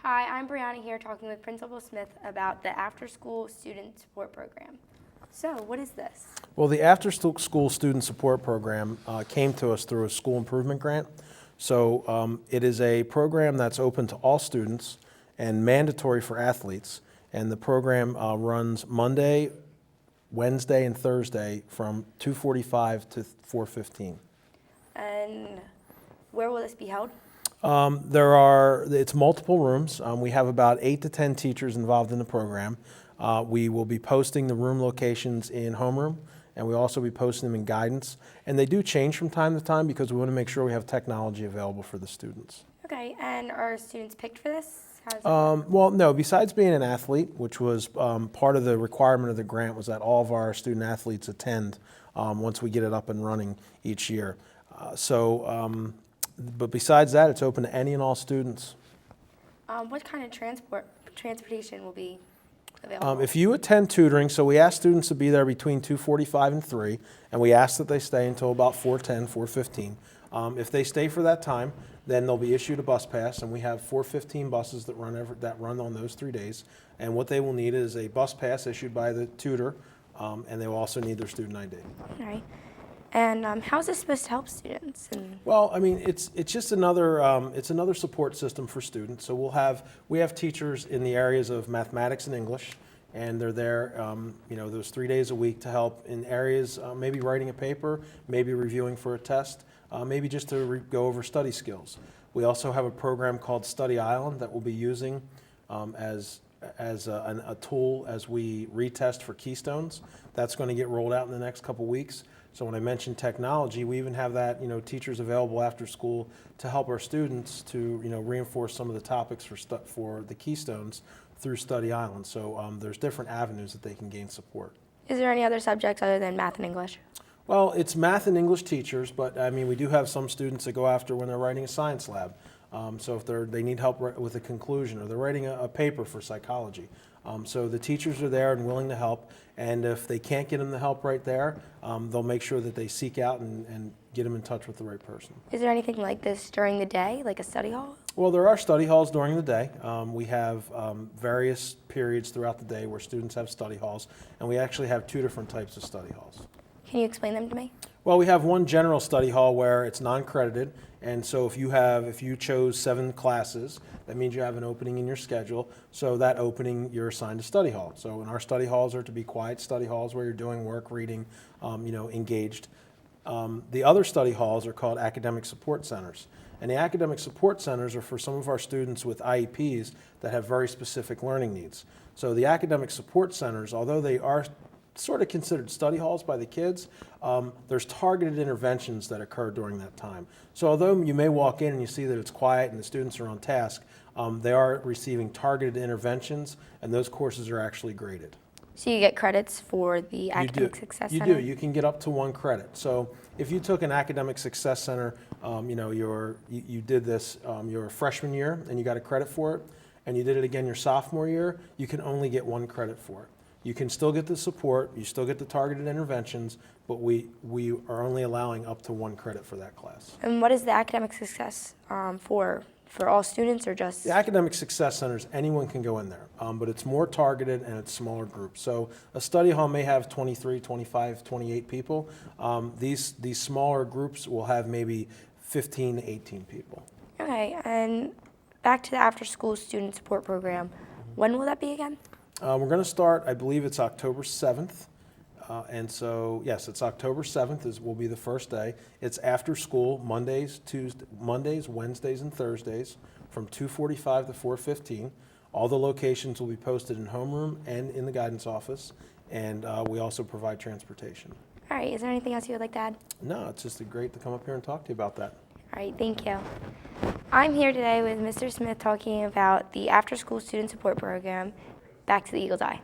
Hi, I'm Brianna here talking with Principal Smith about the after-school student support program. So, what is this? Well, the after-school student support program came to us through a school improvement grant. So it is a program that's open to all students and mandatory for athletes. And the program runs Monday, Wednesday, and Thursday from 2:45 to 4:15. And where will this be held? It's multiple rooms. We have about 8 to 10 teachers involved in the program. We will be posting the room locations in homeroom, and we'll also be posting them in guidance. And they do change from time to time because we want to make sure we have technology available for the students. Okay, and are students picked for this? How does it work? Well, no, besides being an athlete, which was part of the requirement of the grant, was that all of our student athletes attend once we get it up and running each year. But besides that, it's open to any and all students. What kind of transportation will be available? If you attend tutoring, so we ask students to be there between 2:45 and 3, and we ask that they stay until about 4:10, 4:15. If they stay for that time, then they'll be issued a bus pass, and we have 415 buses that run on those 3 days. And what they will need is a bus pass issued by the tutor, and they will also need their student ID. All right. And how is this supposed to help students? Well, I mean, it's just another support system for students. So we have teachers in the areas of mathematics and English, and they're there, those 3 days a week to help in areas, maybe writing a paper, maybe reviewing for a test, maybe just to go over study skills. We also have a program called Study Island that we'll be using as a tool as we retest for keystones. That's going to get rolled out in the next couple weeks. So when I mentioned technology, we even have that, teachers available after school to help our students to, reinforce some of the topics for the keystones through Study Island. So there's different avenues that they can gain support. Is there any other subjects other than math and English? Well, it's math and English teachers, but I mean, we do have some students that go after when they're writing a science lab. So if they need help with a conclusion, or they're writing a paper for psychology. So the teachers are there and willing to help, and if they can't get them the help right there, they'll make sure that they seek out and get them in touch with the right person. Is there anything like this during the day, like a study hall? Well, there are study halls during the day. We have various periods throughout the day where students have study halls, and we actually have 2 different types of study halls. Can you explain them to me? Well, we have one general study hall where it's non-credited, and so if you chose 7 classes, that means you have an opening in your schedule. So that opening, you're assigned a study hall. So in our study halls are to be quiet study halls where you're doing work, reading, engaged. The other study halls are called academic support centers. And the academic support centers are for some of our students with IEPs that have very specific learning needs. So the academic support centers, although they are sort of considered study halls by the kids, there's targeted interventions that occur during that time. So although you may walk in and you see that it's quiet and the students are on task, they are receiving targeted interventions, and those courses are actually graded. So you get credits for the Academic Success Center? You do. You can get up to 1 credit. So if you took an Academic Success Center, you did this your freshman year and you got a credit for it, and you did it again your sophomore year, you can only get 1 credit for it. You can still get the support, you still get the targeted interventions, but we are only allowing up to 1 credit for that class. And what is the academic success for all students, or just? The Academic Success Centers, anyone can go in there, but it's more targeted and it's smaller groups. So a study hall may have 23, 25, 28 people. These smaller groups will have maybe 15 to 18 people. Okay, and back to the after-school student support program. When will that be again? We're going to start, I believe it's October 7th. And so, yes, it's October 7th will be the first day. It's after school, Mondays, Wednesdays, and Thursdays from 2:45 to 4:15. All the locations will be posted in homeroom and in the guidance office, and we also provide transportation. All right, is there anything else you would like to add? No, it's just great to come up here and talk to you about that. All right, thank you. I'm here today with Mr. Smith talking about the after-school student support program. Back to the Eagle's Eye.